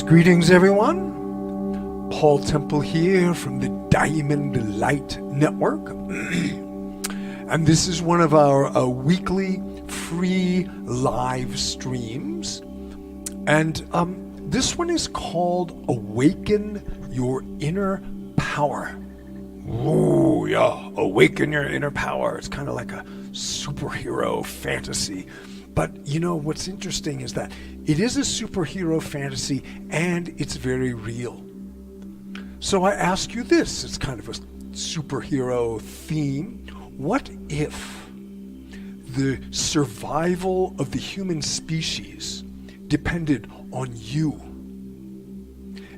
Greetings everyone. Paul Temple here from the Diamond Light Network. And this is one of our weekly free live streams. And this one is called Awaken Your Inner Power. Ooh, yeah, awaken your inner power. It's kind of like a superhero fantasy. But you know, what's interesting is that it is a superhero fantasy and it's very real. So I ask you this, it's kind of a superhero theme. What if the survival of the human species depended on you?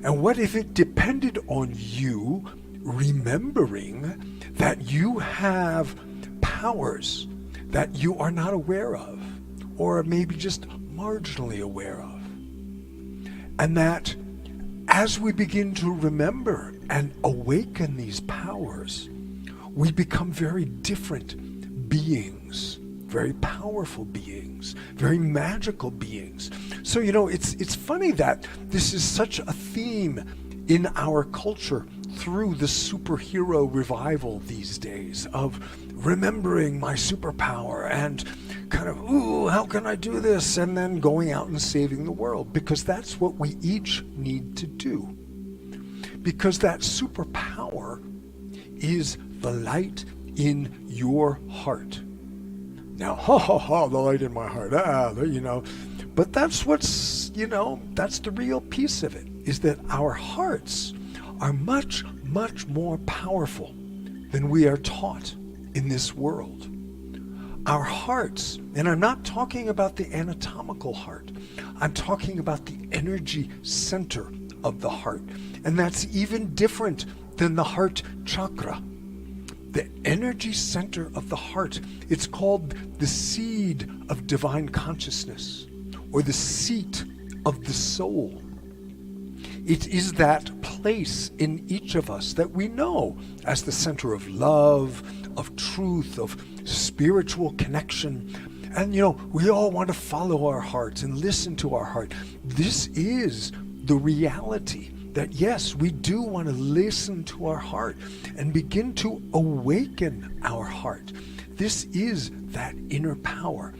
And what if it depended on you remembering that you have powers that you are not aware of, or maybe just marginally aware of? And that as we begin to remember and awaken these powers, we become very different beings, very powerful beings, very magical beings. So, you know, it's funny that this is such a theme in our culture through the superhero revival these days of remembering my superpower and kind of, ooh, how can I do this? And then going out and saving the world, because that's what we each need to do. Because that superpower is the light in your heart. Now, the light in my heart, you know. But that's what's, you know, that's the real piece of it, is that our hearts are much, much more powerful than we are taught in this world. Our hearts, and I'm not talking about the anatomical heart, I'm talking about the energy center of the heart. And that's even different than the heart chakra. The energy center of the heart, it's called the seed of divine consciousness, or the seat of the soul. It is that place in each of us that we know as the center of love, of truth, of spiritual connection. And you know, we all want to follow our hearts and listen to our heart. This is the reality that yes, we do want to listen to our heart and begin to awaken our heart. This is that inner power.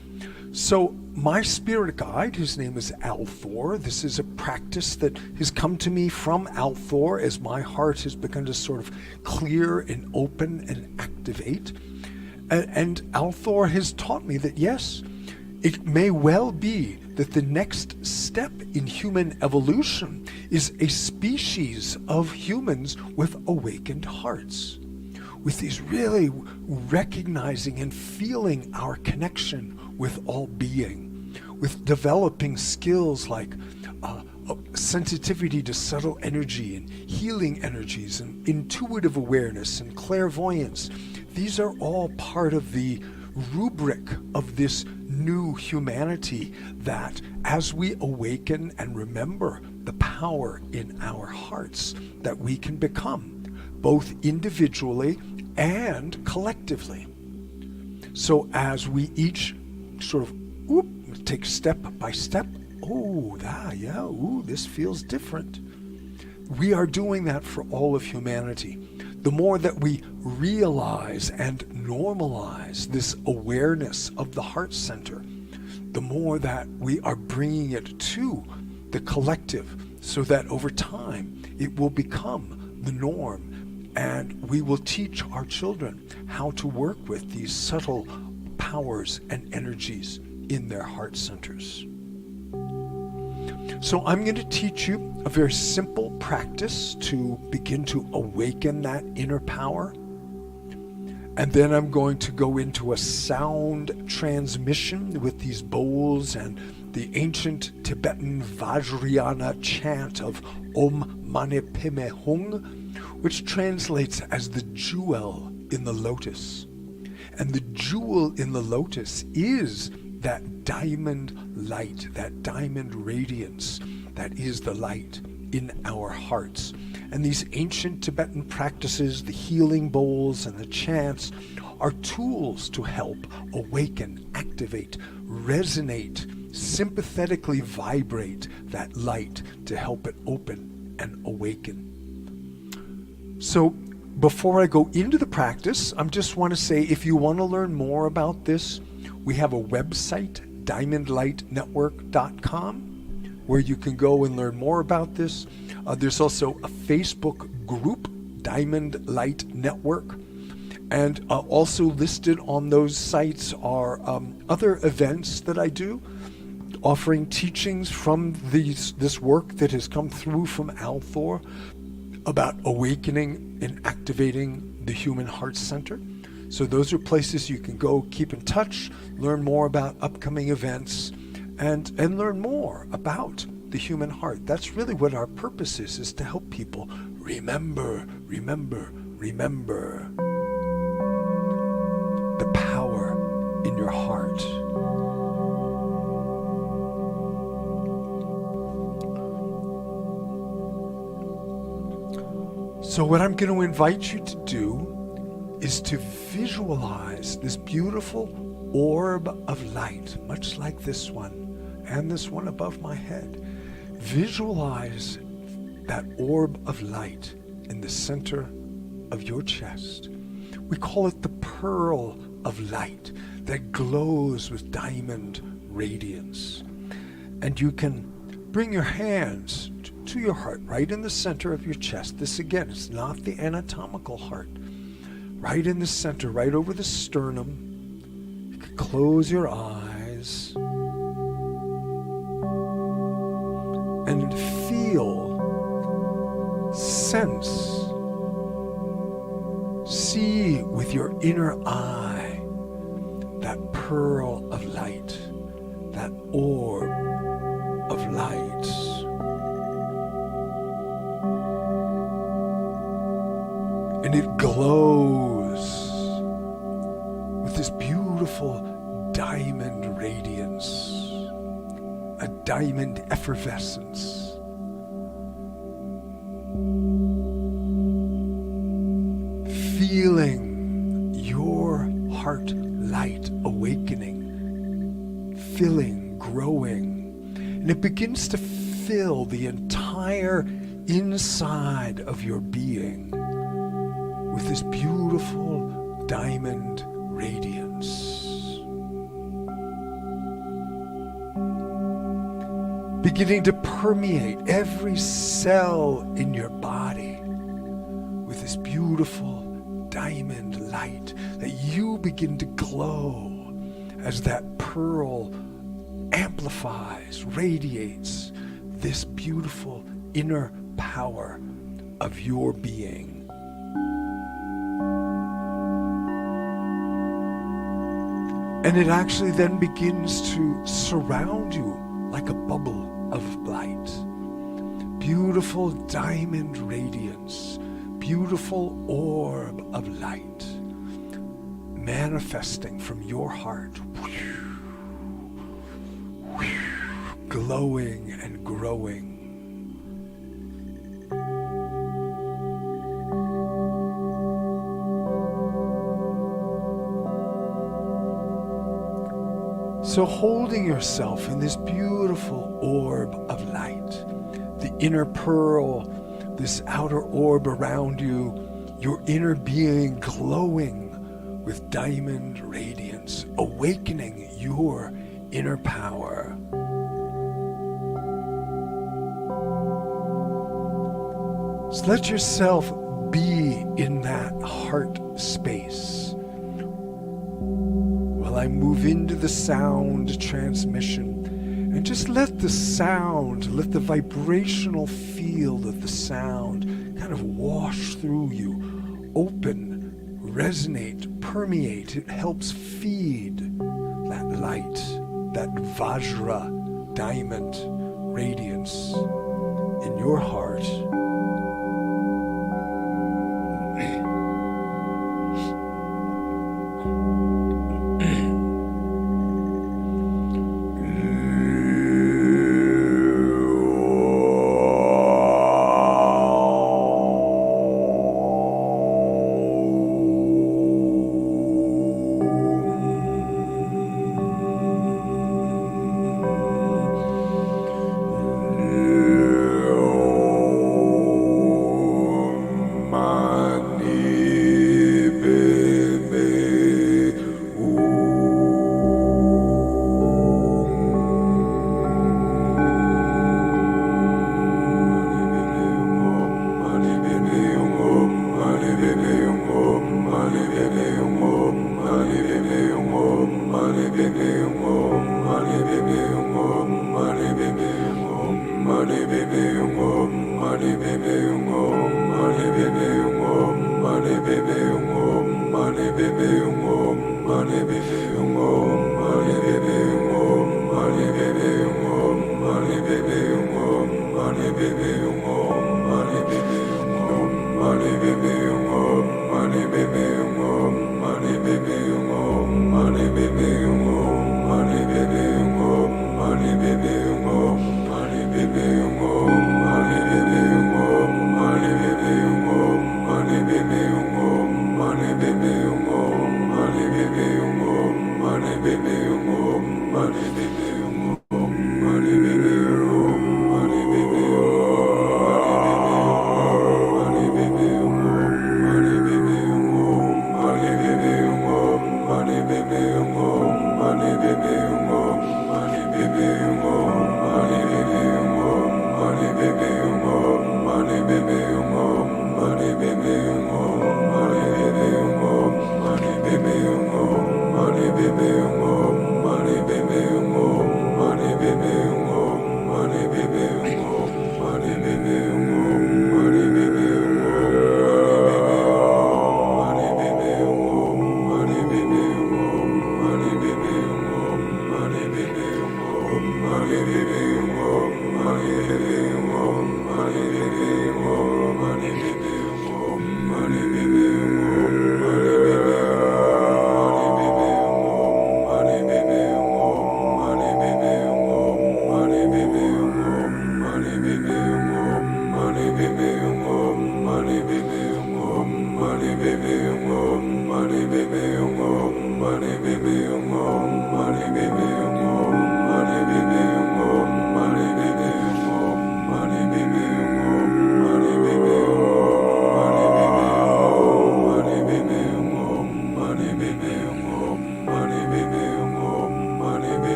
So my spirit guide, his name is Althor. This is a practice that has come to me from Althor as my heart has begun to sort of clear and open and activate. And Althor has taught me that yes, it may well be that the next step in human evolution is a species of humans with awakened hearts, with these really recognizing and feeling our connection with all being, with developing skills like sensitivity to subtle energy and healing energies and intuitive awareness and clairvoyance. These are all part of the rubric of this new humanity that as we awaken and remember the power in our hearts, that we can become both individually and collectively. So as we each sort of take step by step, this feels different. We are doing that for all of humanity. The more that we realize and normalize this awareness of the heart center, the more that we are bringing it to the collective so that over time it will become the norm, and we will teach our children how to work with these subtle powers and energies in their heart centers. So I'm going to teach you a very simple practice to begin to awaken that inner power. And then I'm going to go into a sound transmission with these bowls and the ancient Tibetan Vajrayana chant of Om Mani Padme Hung, which translates as the jewel in the lotus. And the jewel in the lotus is that diamond light, that diamond radiance that is the light in our hearts. And these ancient Tibetan practices, the healing bowls and the chants, are tools to help awaken, activate, resonate, sympathetically vibrate that light to help it open and awaken. So before I go into the practice, I just want to say, if you want to learn more about this, we have a website, diamondlightnetwork.com, where you can go and learn more about this. There's also a Facebook group, Diamond Light Network. And also listed on those sites are other events that I do, offering teachings from this work that has come through from Althor about awakening and activating the human heart center. So those are places you can go, keep in touch, learn more about upcoming events, and learn more about the human heart. That's really what our purpose is to help people remember the power in your heart. So what I'm going to invite you to do is to visualize this beautiful orb of light, much like this one and this one above my head. Visualize that orb of light in the center of your chest. We call it the pearl of light that glows with diamond radiance. And you can bring your hands to your heart, right in the center of your chest. This again, it's not the anatomical heart. Right in the center, right over the sternum. You can close your eyes and feel, sense, see with your inner eye that pearl of light, that orb of light. And it glows with this beautiful diamond radiance, a diamond effervescence. Feeling your heart light awakening, filling, growing, and it begins to fill the entire inside of your being with this beautiful diamond radiance. Beginning to permeate every cell in your body with this beautiful diamond light, that you begin to glow as that pearl amplifies, radiates this beautiful inner power of your being. And it actually then begins to surround you like a bubble of light. Beautiful diamond radiance, beautiful orb of light, manifesting from your heart, glowing and growing. So holding yourself in this beautiful orb of light, the inner pearl, this outer orb around you, your inner being glowing with diamond radiance, awakening your inner power. So let yourself be in that heart space while I move into the sound transmission. And just let the sound, let the vibrational field of the sound kind of wash through you, open, resonate, permeate. It helps feed that light, that Vajra diamond radiance in your heart.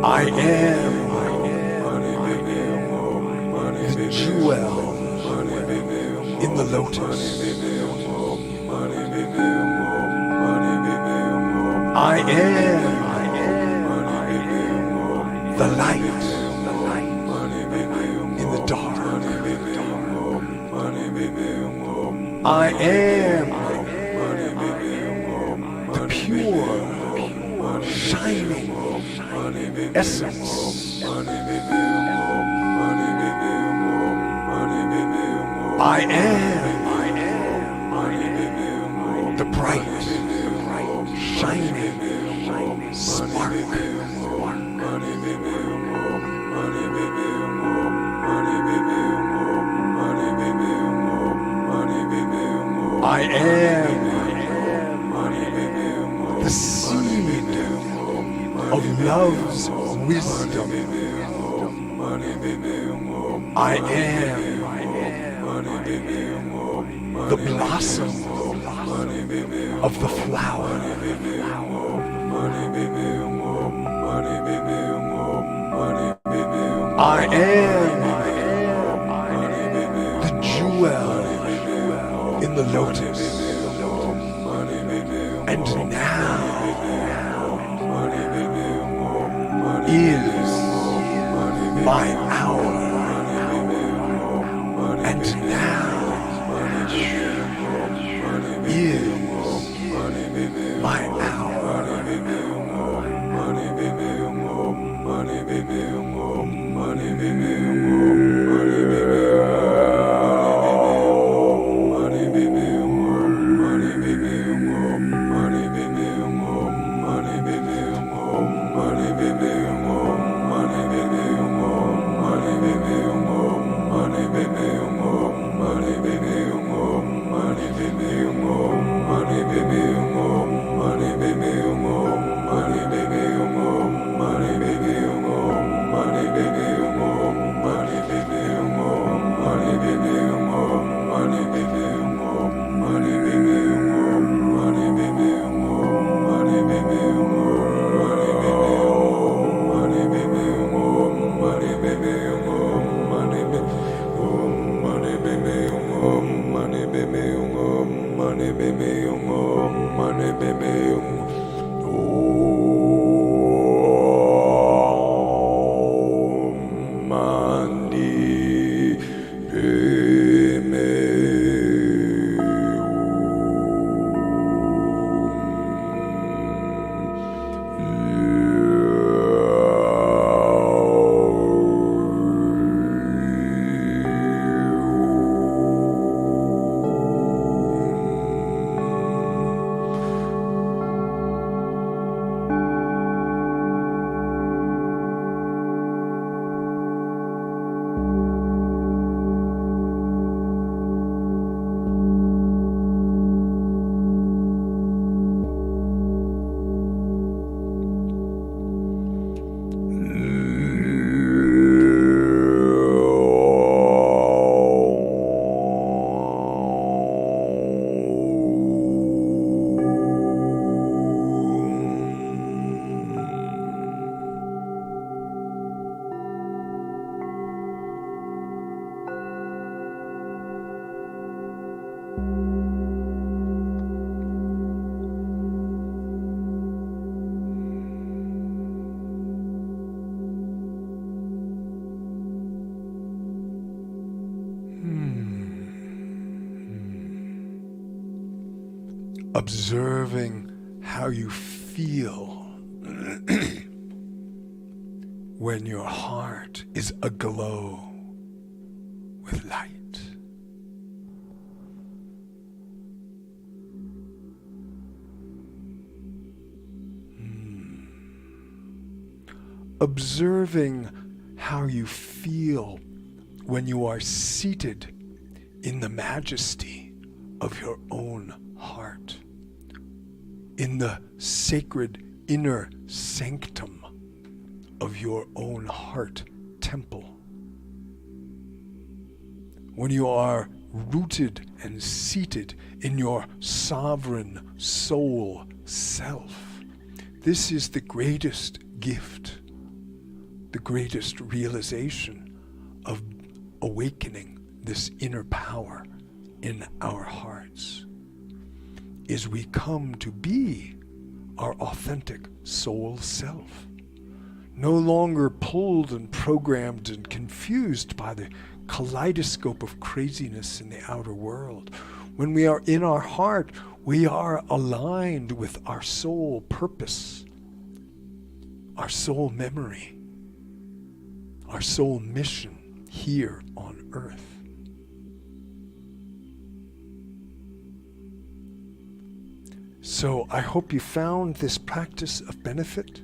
I am the jewel in the lotus. I am the light in the dark. I am the pure, shining essence. I am the bright, shining spark. I am the seed of love's wisdom. I am the blossom of the flower. I am the jewel in the lotus. And now is my hour. And now is my hour. Observing how you feel when your heart is aglow with light. Observing how you feel when you are seated in the majesty of your own heart, in the sacred inner sanctum of your own heart temple. When you are rooted and seated in your sovereign soul self, this is the greatest gift, the greatest realization of awakening this inner power in our hearts, is we come to be our authentic soul self, no longer pulled and programmed and confused by the kaleidoscope of craziness in the outer world. When we are in our heart, we are aligned with our soul purpose, our soul memory, our soul mission here on earth. So I hope you found this practice of benefit.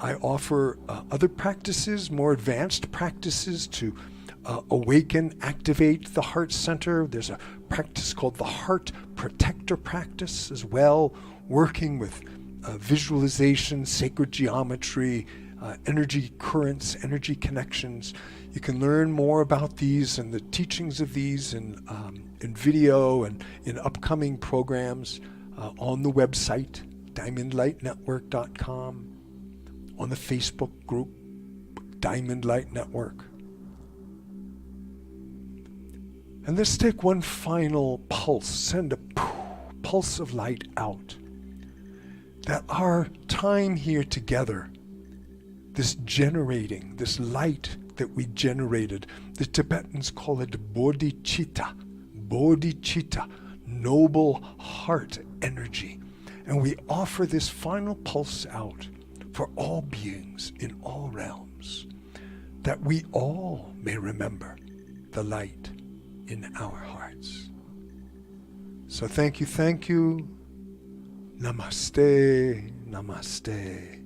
I offer other practices, more advanced practices to awaken, activate the heart center. There's a practice called the Heart Protector Practice as well, working with visualization, sacred geometry, energy currents, energy connections. You can learn more about these and the teachings of these in video and in upcoming programs on the website, diamondlightnetwork.com, on the Facebook group, Diamond Light Network. And let's take one final pulse, send a pulse of light out. That our time here together, this generating, this light that we generated, the Tibetans call it bodhicitta, noble heart energy. And we offer this final pulse out for all beings in all realms, that we all may remember the light in our hearts. So thank you. Namaste, namaste.